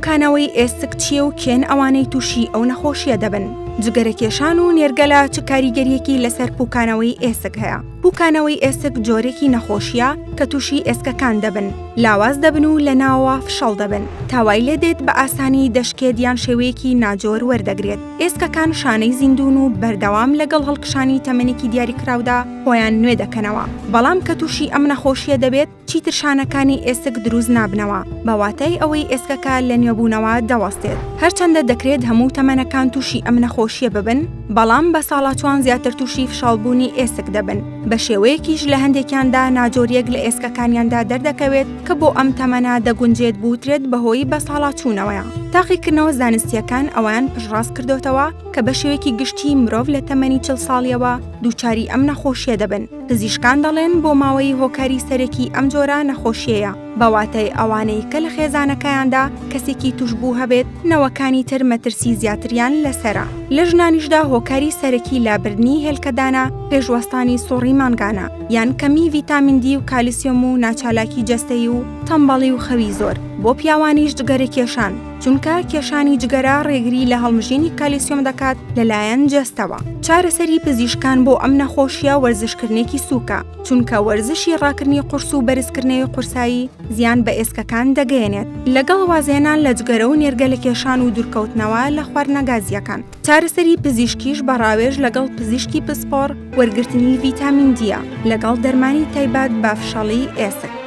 پوکانەوەی ئێسک چیە و کێن ئەوانەی تووشی ئەو نەخۆشیە دەبن؟ جگەرەکێشان و نێرگەلە چ کاریگەریەکی لەسەر پوکانەوەی ئێسک هەیە؟ پوکانەوەی ئێسک جۆرێکی نەخۆشیە کە تووشی ئێسکەکان دەبن، لاواز دەبن و لە ناوەوە فشەڵ دەبن. تاوای لێ دێت بە ئاسانی دەشکێت یان شێوەیەکی ناجۆر وەردەگرێت. ئێسکەکان شانەی زیندون و بەردەوام لەگەڵ هەڵکشانی تەمەنێکی دیاریکراودا خۆیان نوێ دەکەنەوە. بەڵام کە تووشی ئەم نەخۆشیە دەبێت چیتر شانەکانی ئێسک دروست نابنەوە، بەواتای ئەوەی ئێسکەکە لە نوێبوونەوە دەوەستێت. هەرچەندە دەکرێت هەموو تەمەنەکان تووشی ئەم نەخۆشیە ببن، بەڵام بە ساڵاتوان زیاتر تووشی فشەڵبوونی ئێسک دەبن. بە شێوەیەکیش لە هەندێکیاندا ناجۆریەک لە ئێسکەکانیاندا دەردەکەوێت کە بۆ ئەم تەمەنە دەگونجێت بوترێت بەهۆی بە ساڵاتچوونەوەیە. تاقیکردنەوە زانستیەکان ئەویان پشتڕاست کردوتەوە کە بە شێوەیەکی گشتی مرۆڤ لە تەمەنی 40 ساڵیەوە دووچاری ئەم نەخۆشیە دەبن. پزیشکان دەڵێن بۆ ماوەی هۆکاری سەرەکی ئەم جۆرە نەخۆشیەیە، بەواتای ئەوانەی کە لە خێزانەکەیاندا کەسێکی توشبوو هەبێت نەوەکانی تر مەترسی زیاتریان لەسرە. لە ژنانیشدا هۆکاری سەرەکی لابردنی هێلکەدانە پێشوەستانی سوڕی مانگانە، یان کەمی ڤیتامین دی و کالیسیۆم و ناچالاکی جەستەیی و تەمبەڵی و خەوی زۆر. بۆ پیاوانیش جگەرە کێشان، چونکە کێشانی جگەرە ڕێگری لە هەڵمژێنی کالیسیۆم دەکات لەلایەن جەستەوە. چارەسەری پزیشکان بۆ ئەم نەخۆشیە وەرزشکردنێکی سووکە، چونکە وەرزشی ڕاکردنی قورس و بەرزکردنەوەی قورسایی زیان بە ئێسکەکان دەگەێنێت، لەگەڵ وازێنان لە جگەرە و نێرگە لە کێشان و دوورکەوتنەوە لە خواردنەگازیەکان. چارەسەری پزیشکیش بەڕاوێژ لەگەڵ پزیشکی پسپۆڕ وەرگرتنی ڤیتامین دیە، لەگەڵ دەرمانی تایبەت بە فشەڵی ئێسک.